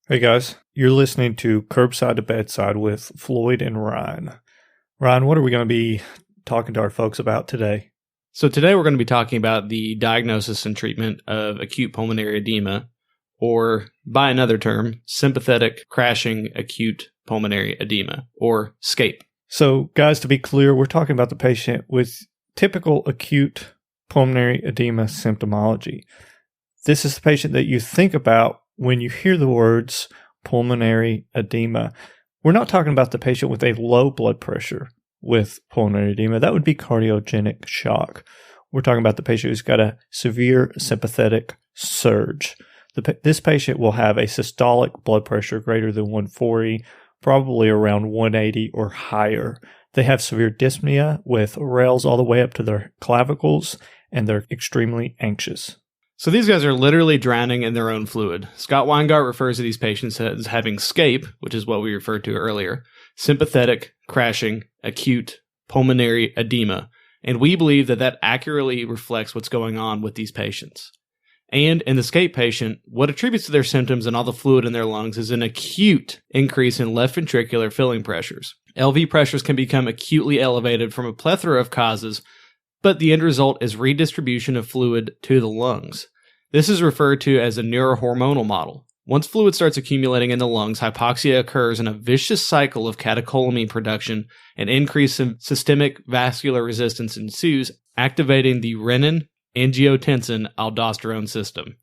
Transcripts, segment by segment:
Hey guys, you're listening to Curbside to Bedside with Floyd and Ryan. Ryan, what are we going to be talking to our folks about today? So today we're going to be talking about the diagnosis and treatment of acute pulmonary edema, or by another term, sympathetic crashing acute pulmonary edema, or SCAPE. So guys, to be clear, we're talking about the patient with typical acute pulmonary edema symptomology. This is the patient that you think about when you hear the words pulmonary edema. We're not talking about the patient with a low blood pressure with pulmonary edema. That would be cardiogenic shock. We're talking about the patient who's got a severe sympathetic surge. This patient will have a systolic blood pressure greater than 140, probably around 180 or higher. They have severe dyspnea with rales all the way up to their clavicles, and they're extremely anxious. So these guys are literally drowning in their own fluid. Scott Weingart refers to these patients as having SCAPE, which is what we referred to earlier, sympathetic crashing acute pulmonary edema. And we believe that accurately reflects what's going on with these patients. And in the SCAPE patient, what attributes to their symptoms and all the fluid in their lungs is an acute increase in left ventricular filling pressures. LV pressures can become acutely elevated from a plethora of causes, but the end result is redistribution of fluid to the lungs. This is referred to as a neurohormonal model. Once fluid starts accumulating in the lungs, hypoxia occurs in a vicious cycle of catecholamine production, and increase in systemic vascular resistance ensues, activating the renin-angiotensin-aldosterone system.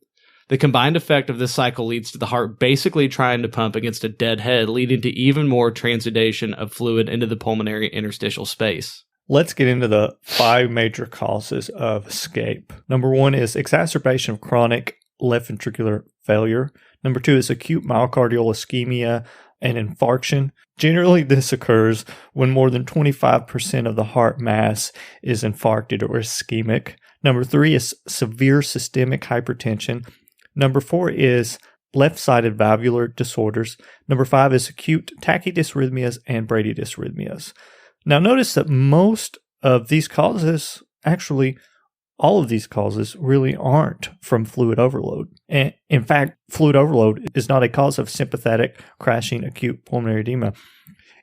The combined effect of this cycle leads to the heart basically trying to pump against a dead head, leading to even more transudation of fluid into the pulmonary interstitial space. Let's get into the 5 major causes of SCAPE. Number 1 is exacerbation of chronic left ventricular failure. Number 2 is acute myocardial ischemia and infarction. Generally, this occurs when more than 25% of the heart mass is infarcted or ischemic. Number 3 is severe systemic hypertension. Number 4 is left-sided valvular disorders. Number 5 is acute tachydysrhythmias and bradysrhythmias. Now, notice that most of these causes, actually, all of these causes really aren't from fluid overload. And in fact, fluid overload is not a cause of sympathetic crashing acute pulmonary edema.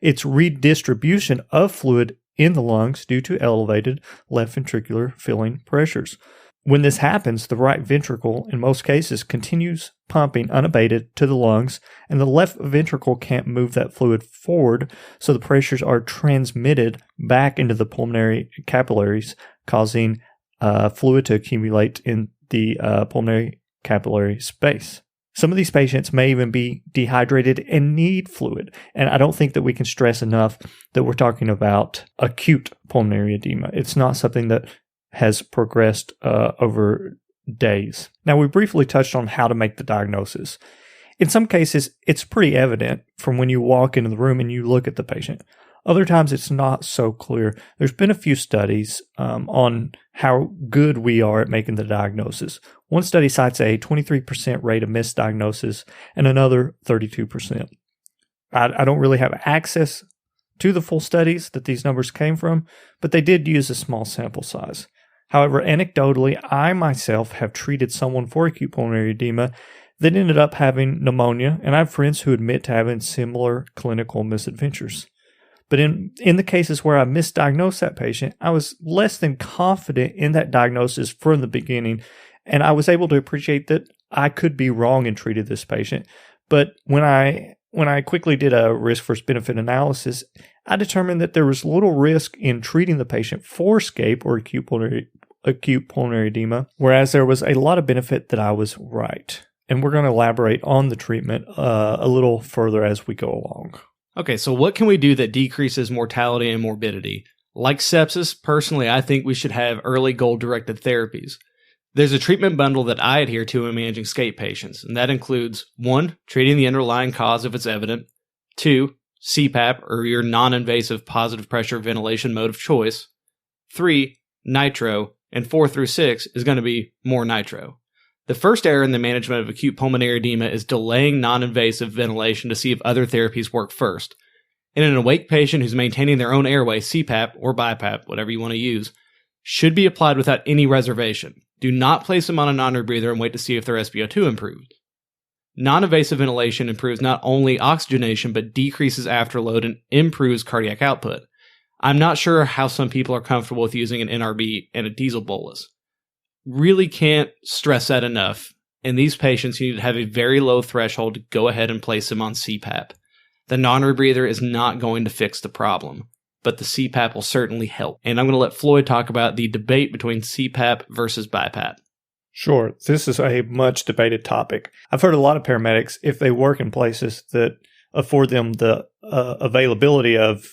It's redistribution of fluid in the lungs due to elevated left ventricular filling pressures. When this happens, the right ventricle, in most cases, continues pumping unabated to the lungs, and the left ventricle can't move that fluid forward, so the pressures are transmitted back into the pulmonary capillaries, causing fluid to accumulate in the pulmonary capillary space. Some of these patients may even be dehydrated and need fluid, and I don't think that we can stress enough that we're talking about acute pulmonary edema. It's not something that has progressed over days. Now, we briefly touched on how to make the diagnosis. In some cases, it's pretty evident from when you walk into the room and you look at the patient. Other times, it's not so clear. There's been a few studies on how good we are at making the diagnosis. One study cites a 23% rate of misdiagnosis and another 32%. I don't really have access to the full studies that these numbers came from, but they did use a small sample size. However, anecdotally, I myself have treated someone for acute pulmonary edema that ended up having pneumonia, and I have friends who admit to having similar clinical misadventures. But in the cases where I misdiagnosed that patient, I was less than confident in that diagnosis from the beginning, and I was able to appreciate that I could be wrong and treated this patient. But when I quickly did a risk versus benefit analysis, I determined that there was little risk in treating the patient for SCAPE or acute pulmonary edema, whereas there was a lot of benefit that I was right. And we're going to elaborate on the treatment a little further as we go along. Okay, so what can we do that decreases mortality and morbidity? Like sepsis, personally, I think we should have early goal-directed therapies. There's a treatment bundle that I adhere to in managing SCAPE patients, and that includes 1, treating the underlying cause if it's evident, 2, CPAP or your non-invasive positive pressure ventilation mode of choice, 3, Nitro, and 4 through 6 is going to be more Nitro. The first error in the management of acute pulmonary edema is delaying non-invasive ventilation to see if other therapies work first. In an awake patient who's maintaining their own airway, CPAP or BiPAP, whatever you want to use, should be applied without any reservation. Do not place them on a non-rebreather and wait to see if their SpO2 improved. Non-invasive ventilation improves not only oxygenation, but decreases afterload and improves cardiac output. I'm not sure how some people are comfortable with using an NRB and a diesel bolus. Really can't stress that enough. In these patients, you need to have a very low threshold to go ahead and place them on CPAP. The non-rebreather is not going to fix the problem, but the CPAP will certainly help. And I'm going to let Floyd talk about the debate between CPAP versus BiPAP. Sure. This is a much debated topic. I've heard a lot of paramedics, if they work in places that afford them the availability of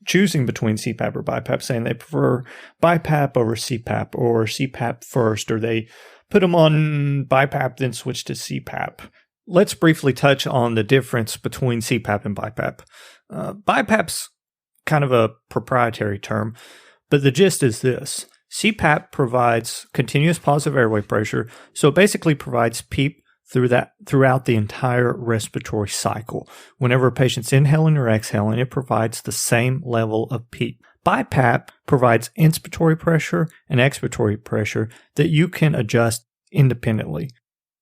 choosing between CPAP or BiPAP, saying they prefer BiPAP over CPAP or CPAP first, or they put them on BiPAP, then switch to CPAP. Let's briefly touch on the difference between CPAP and BiPAP. BiPAP's kind of a proprietary term, but the gist is this. CPAP provides continuous positive airway pressure, so it basically provides PEEP throughout the entire respiratory cycle. Whenever a patient's inhaling or exhaling, it provides the same level of PEEP. BiPAP provides inspiratory pressure and expiratory pressure that you can adjust independently.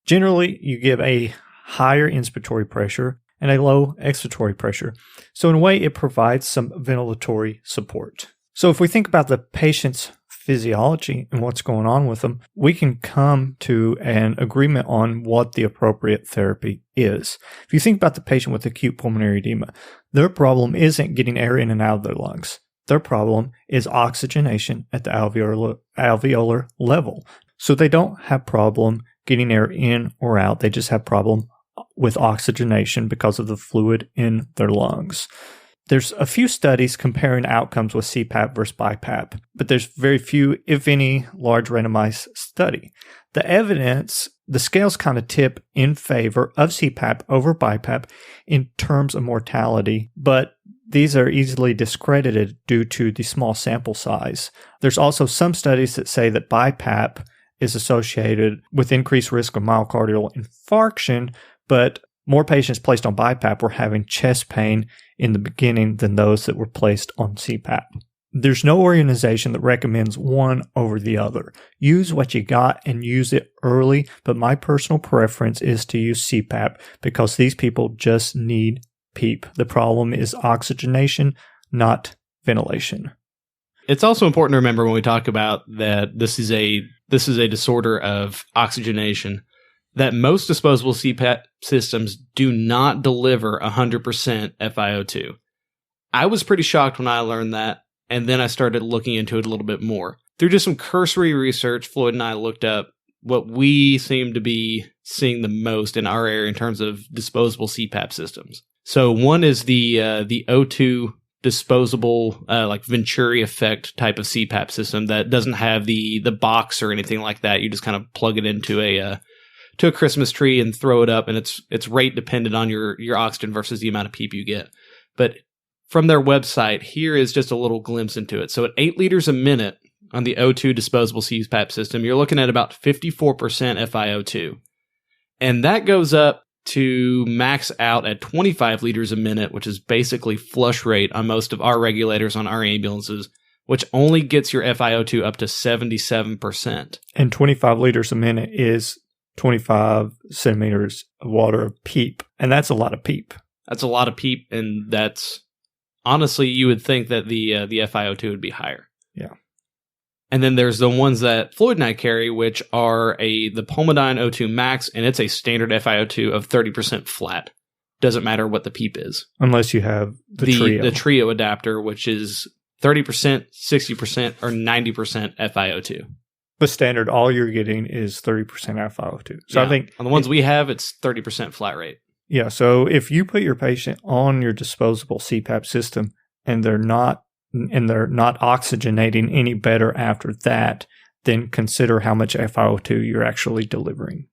Generally, you give a higher inspiratory pressure and a low expiratory pressure. So in a way, it provides some ventilatory support. So if we think about the patient's physiology and what's going on with them, we can come to an agreement on what the appropriate therapy is. If you think about the patient with acute pulmonary edema, their problem isn't getting air in and out of their lungs. Their problem is oxygenation at the alveolar level. So they don't have problem getting air in or out. They just have problem with oxygenation because of the fluid in their lungs. There's a few studies comparing outcomes with CPAP versus BiPAP, but there's very few, if any, large randomized study. The evidence, the scales kind of tip in favor of CPAP over BiPAP in terms of mortality, but these are easily discredited due to the small sample size. There's also some studies that say that BiPAP is associated with increased risk of myocardial infarction, but more patients placed on BiPAP were having chest pain in the beginning than those that were placed on CPAP. There's no organization that recommends one over the other. Use what you got and use it early, but my personal preference is to use CPAP because these people just need PEEP. The problem is oxygenation, not ventilation. It's also important to remember when we talk about that this is a disorder of oxygenation, that most disposable CPAP systems do not deliver 100% FiO2. I was pretty shocked when I learned that, and then I started looking into it a little bit more. Through just some cursory research, Floyd and I looked up what we seem to be seeing the most in our area in terms of disposable CPAP systems. So one is the O2 disposable, like Venturi effect type of CPAP system that doesn't have the box or anything like that. You just kind of plug it into a Christmas tree and throw it up, and it's rate dependent on your oxygen versus the amount of PEEP you get. But from their website, here is just a little glimpse into it. So at 8 liters a minute on the O2 disposable CPAP system, you're looking at about 54% FiO2. And that goes up to max out at 25 liters a minute, which is basically flush rate on most of our regulators on our ambulances, which only gets your FiO2 up to 77%. And 25 liters a minute is 25 centimeters of water of PEEP. And that's a lot of PEEP. That's a lot of PEEP, and that's honestly, you would think that the FiO2 would be higher. Yeah. And then there's the ones that Floyd and I carry, which are the Pulmodine O2 Max, and it's a standard FiO2 of 30% flat. Doesn't matter what the PEEP is. Unless you have the Trio adapter, which is 30%, 60%, or 90% FiO2. But standard, all you're getting is 30% FiO2. So yeah. I think on the ones we have, it's 30% flat rate. Yeah. So if you put your patient on your disposable CPAP system and they're not oxygenating any better after that, then consider how much FiO2 you're actually delivering.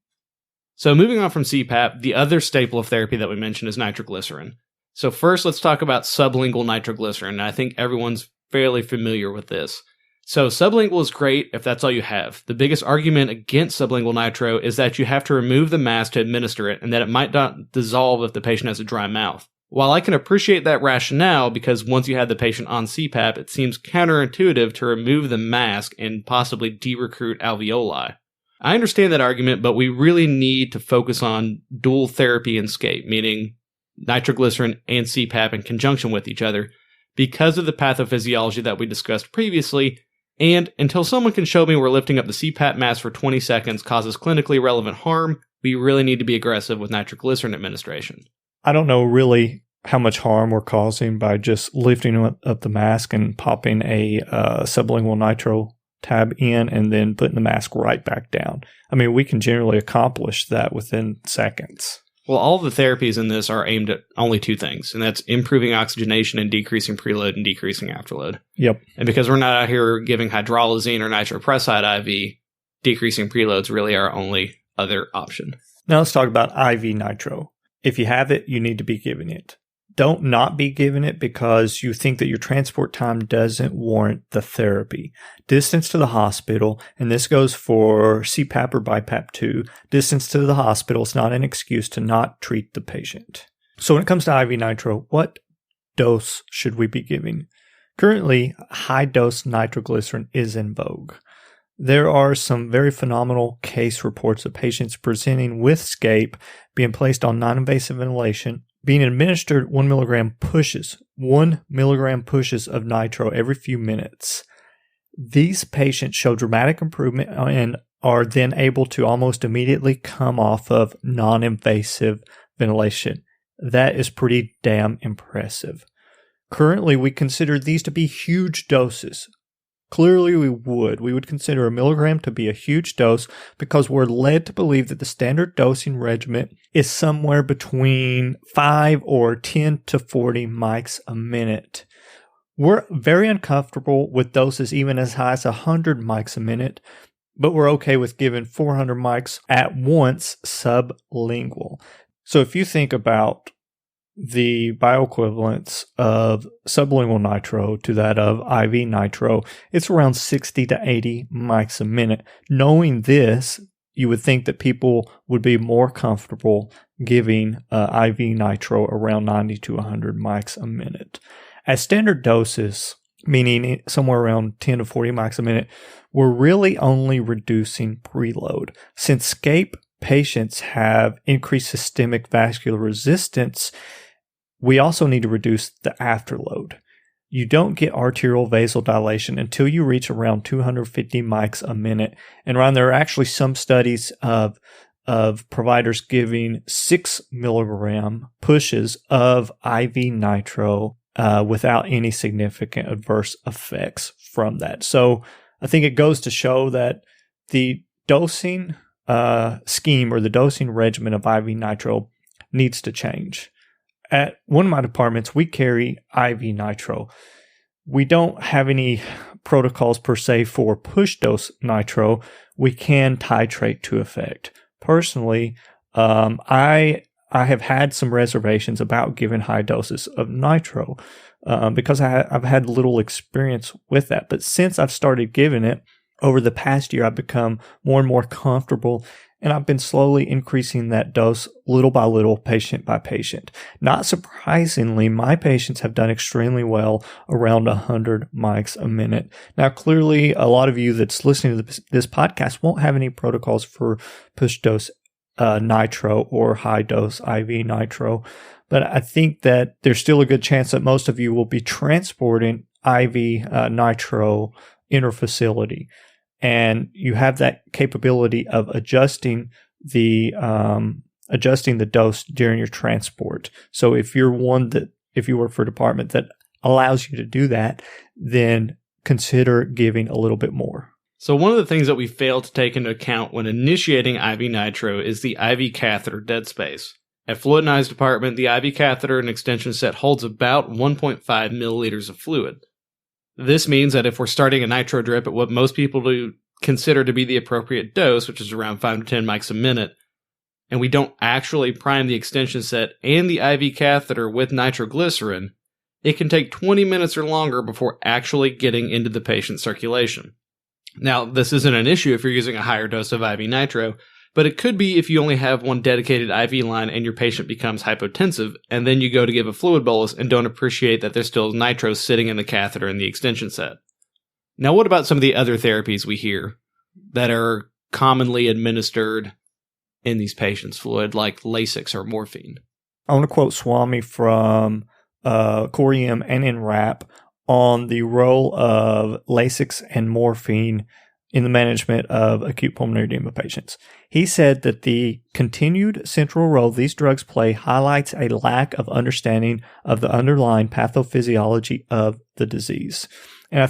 So moving on from CPAP, the other staple of therapy that we mentioned is nitroglycerin. So first, let's talk about sublingual nitroglycerin. I think everyone's fairly familiar with this. So sublingual is great if that's all you have. The biggest argument against sublingual nitro is that you have to remove the mask to administer it and that it might not dissolve if the patient has a dry mouth. While I can appreciate that rationale because once you have the patient on CPAP, it seems counterintuitive to remove the mask and possibly de-recruit alveoli. I understand that argument, but we really need to focus on dual therapy in SCAPE, meaning nitroglycerin and CPAP in conjunction with each other, because of the pathophysiology that we discussed previously, and until someone can show me where lifting up the CPAP mask for 20 seconds causes clinically relevant harm, we really need to be aggressive with nitroglycerin administration. I don't know really how much harm we're causing by just lifting up the mask and popping a sublingual nitro tab in and then putting the mask right back down. I mean, we can generally accomplish that within seconds. Well, all the therapies in this are aimed at only two things, and that's improving oxygenation and decreasing preload and decreasing afterload. Yep. And because we're not out here giving hydralazine or nitroprusside IV, decreasing preloads really our only other option. Now let's talk about IV nitro. If you have it, you need to be giving it. Don't not be giving it because you think that your transport time doesn't warrant the therapy. Distance to the hospital, and this goes for CPAP or BiPAP too, distance to the hospital is not an excuse to not treat the patient. So when it comes to IV nitro, what dose should we be giving? Currently, high-dose nitroglycerin is in vogue. There are some very phenomenal case reports of patients presenting with SCAPE being placed on non-invasive ventilation, being administered 1 milligram pushes of nitro every few minutes. These patients show dramatic improvement and are then able to almost immediately come off of non-invasive ventilation. That is pretty damn impressive. Currently, we consider these to be huge doses. Clearly, we would consider 1 milligram to be a huge dose because we're led to believe that the standard dosing regimen is somewhere between 5 or 10 to 40 mics a minute. We're very uncomfortable with doses even as high as 100 mics a minute, but we're okay with giving 400 mics at once sublingual. So if you think about the bioequivalence of sublingual nitro to that of IV nitro, it's around 60 to 80 mics a minute. Knowing this, you would think that people would be more comfortable giving IV nitro around 90 to 100 mics a minute. At standard doses, meaning somewhere around 10 to 40 mics a minute, we're really only reducing preload. Since SCAPE patients have increased systemic vascular resistance, we also need to reduce the afterload. You don't get arterial vasodilation until you reach around 250 mics a minute. And Ryan, there are actually some studies of providers giving 6 milligram pushes of IV nitro without any significant adverse effects from that. So I think it goes to show that the dosing scheme or the dosing regimen of IV nitro needs to change. At one of my departments, we carry IV nitro. We don't have any protocols per se for push dose nitro. We can titrate to effect. Personally, I have had some reservations about giving high doses of nitro because I've had little experience with that. But since I've started giving it over the past year, I've become more and more comfortable. And I've been slowly increasing that dose little by little, patient by patient. Not surprisingly, my patients have done extremely well around 100 mics a minute. Now, clearly, a lot of you that's listening to this podcast won't have any protocols for push dose nitro or high dose IV nitro. But I think that there's still a good chance that most of you will be transporting IV nitro interfacility. And you have that capability of adjusting the dose during your transport. So if you work for a department that allows you to do that, then consider giving a little bit more. So one of the things that we fail to take into account when initiating IV nitro is the IV catheter dead space. At Fluid and I's department, the IV catheter and extension set holds about 1.5 milliliters of fluid. This means that if we're starting a nitro drip at what most people do consider to be the appropriate dose, which is around 5 to 10 mics a minute, and we don't actually prime the extension set and the IV catheter with nitroglycerin, it can take 20 minutes or longer before actually getting into the patient's circulation. Now, this isn't an issue if you're using a higher dose of IV nitro, but it could be if you only have one dedicated IV line and your patient becomes hypotensive, and then you go to give a fluid bolus and don't appreciate that there's still nitro sitting in the catheter in the extension set. Now, what about some of the other therapies we hear that are commonly administered in these patients' fluid, like Lasix or morphine. I want to quote Swami from Corium and in RAP on the role of Lasix and morphine in the management of acute pulmonary edema patients. He said that the continued central role these drugs play highlights a lack of understanding of the underlying pathophysiology of the disease. And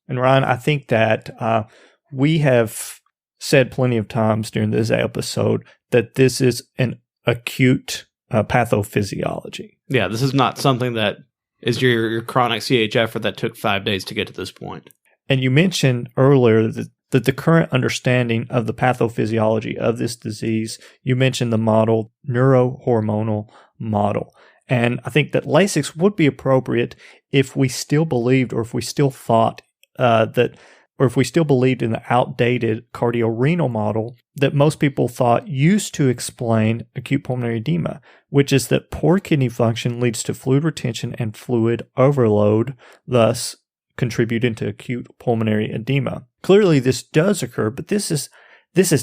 Ryan, I think that we have said plenty of times during this episode that this is an acute pathophysiology. Yeah, this is not something that is your chronic CHF or that took 5 days to get to this point. And you mentioned earlier that the current understanding of the pathophysiology of this disease, you mentioned the model, Neurohormonal Model. And I think that Lasix would be appropriate if we still believed, or if we still thought if we still believed in the outdated cardiorenal model that most people thought used to explain acute pulmonary edema, which is that poor kidney function leads to fluid retention and fluid overload, thus contributing to acute pulmonary edema. Clearly, this does occur, but this is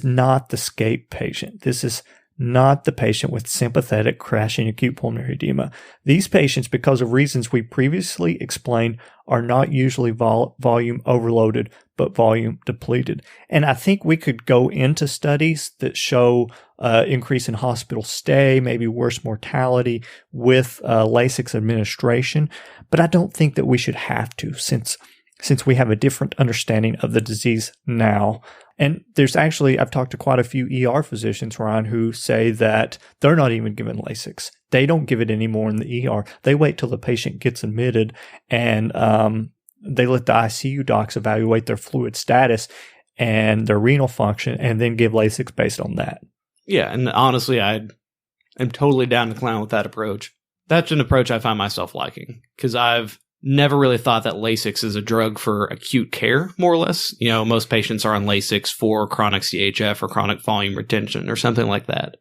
not the SCAPE patient. This is not the patient with sympathetic crashing acute pulmonary edema. These patients, because of reasons we previously explained, are not usually volume overloaded, but volume depleted. And I think we could go into studies that show increase in hospital stay, maybe worse mortality with Lasix administration, but I don't think that we should have to, since we have a different understanding of the disease now. And there's actually, I've talked to quite a few ER physicians, Ryan, who say that they're not even given Lasix. They don't give it anymore in the ER. They wait till the patient gets admitted and they let the ICU docs evaluate their fluid status and their renal function and then give Lasix based on that. Yeah, and honestly, I'm totally down to clown with that approach. That's an approach I find myself liking because I've never really thought that Lasix is a drug for acute care, more or less. You know, most patients are on Lasix for chronic CHF or chronic volume retention or something like that.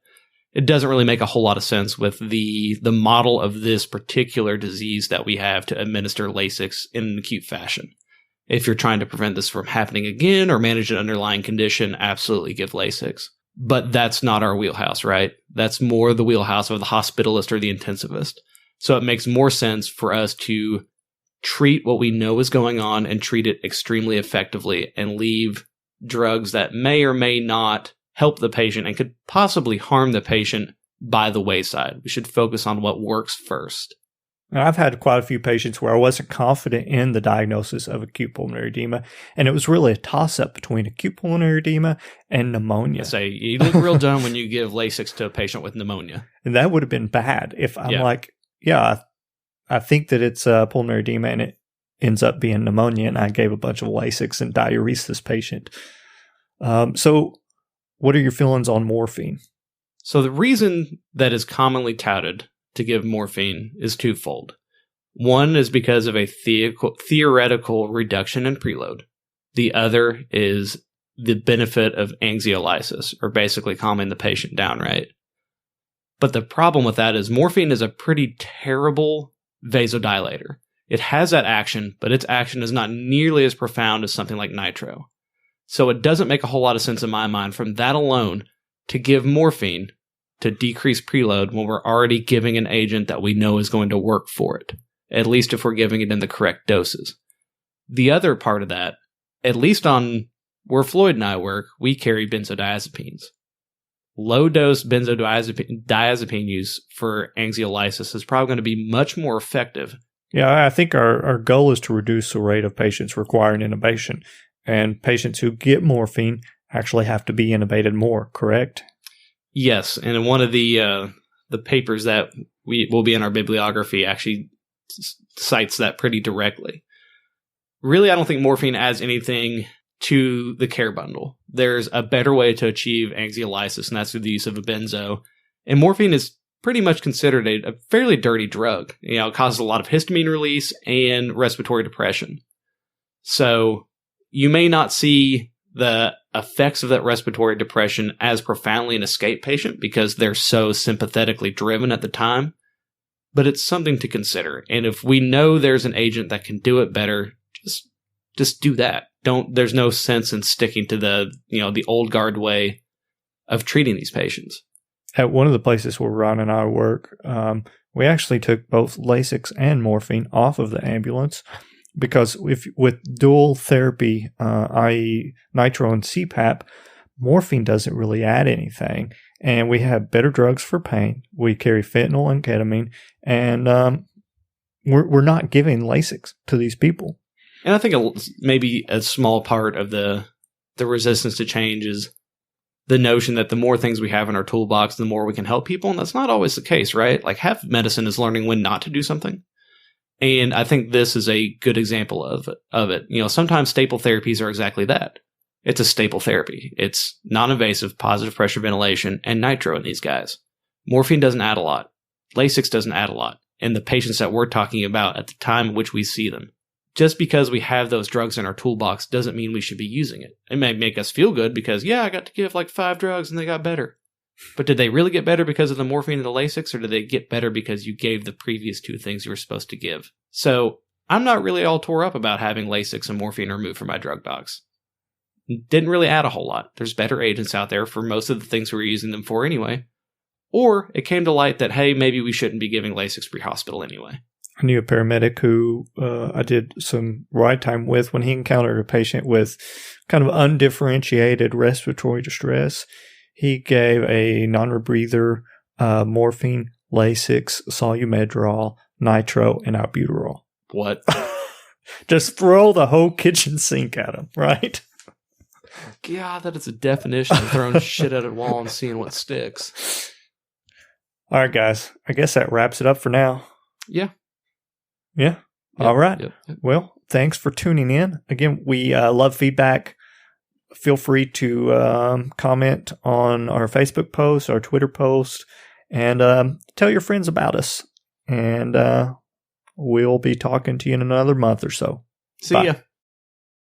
It doesn't really make a whole lot of sense with the model of this particular disease that we have to administer Lasix in an acute fashion. If you're trying to prevent this from happening again or manage an underlying condition, absolutely give Lasix. But that's not our wheelhouse, right? That's more the wheelhouse of the hospitalist or the intensivist. So it makes more sense for us to treat what we know is going on and treat it extremely effectively and leave drugs that may or may not help the patient and could possibly harm the patient by the wayside. We should focus on what works first. And I've had quite a few patients where I wasn't confident in the diagnosis of acute pulmonary edema, and it was really a toss-up between acute pulmonary edema and pneumonia. I say, you look real dumb when you give Lasix to a patient with pneumonia. And that would have been bad if I'm I think that it's pulmonary edema and it ends up being pneumonia, and I gave a bunch of Lasix and diuresed this patient. So what are your feelings on morphine? So the reason that is commonly touted to give morphine is twofold. One is because of a theoretical reduction in preload. The other is the benefit of anxiolysis, or basically calming the patient down, right? But the problem with that is morphine is a pretty terrible vasodilator. It has that action, but its action is not nearly as profound as something like Nitro. So it doesn't make a whole lot of sense in my mind from that alone to give morphine to decrease preload when we're already giving an agent that we know is going to work for it, at least if we're giving it in the correct doses. The other part of that, at least on where Floyd and I work, we carry benzodiazepines. Low-dose benzodiazepine use for anxiolysis is probably going to be much more effective. Yeah, I think our goal is to reduce the rate of patients requiring intubation, and patients who get morphine actually have to be intubated more, correct? Yes, and in one of the papers that will be in our bibliography actually cites that pretty directly. Really, I don't think morphine adds anything to the care bundle. There's a better way to achieve anxiolysis, and that's through the use of a benzo. And morphine is pretty much considered a fairly dirty drug. You know, it causes a lot of histamine release and respiratory depression. So you may not see the effects of that respiratory depression as profoundly in a SCAPE patient because they're so sympathetically driven at the time, but it's something to consider. And if we know there's an agent that can do it better, just just do that. There's no sense in sticking to the old guard way of treating these patients. At one of the places where Ron and I work, we actually took both Lasix and morphine off of the ambulance because with dual therapy, i.e. Nitro and CPAP, morphine doesn't really add anything. And we have better drugs for pain. We carry fentanyl and ketamine, and we're not giving Lasix to these people. And I think maybe a small part of the resistance to change is the notion that the more things we have in our toolbox, the more we can help people. And that's not always the case, right? Like half medicine is learning when not to do something. And I think this is a good example of it. Sometimes staple therapies are exactly that. It's a staple therapy. It's non-invasive, positive pressure ventilation, and nitro in these guys. Morphine doesn't add a lot. Lasix doesn't add a lot in the patients that we're talking about at the time in which we see them. Just because we have those drugs in our toolbox doesn't mean we should be using it. It may make us feel good because, I got to give like 5 drugs and they got better. But did they really get better because of the morphine and the Lasix, or did they get better because you gave the previous 2 things you were supposed to give? So I'm not really all tore up about having Lasix and morphine removed from my drug box. Didn't really add a whole lot. There's better agents out there for most of the things we were using them for anyway. Or it came to light that, hey, maybe we shouldn't be giving Lasix pre-hospital anyway. I knew a paramedic who I did some ride time with when he encountered a patient with kind of undifferentiated respiratory distress. He gave a non-rebreather, morphine, Lasix, Solumedrol, Nitro, and albuterol. What? Just throw the whole kitchen sink at him, right? God, that is a definition of throwing shit at a wall and seeing what sticks. All right, guys. I guess that wraps it up for now. Yeah. Yeah. Yep. All right. Yep. Well, thanks for tuning in. Again, we love feedback. Feel free to comment on our Facebook post, our Twitter post, and tell your friends about us. And we'll be talking to you in another month or so. See ya.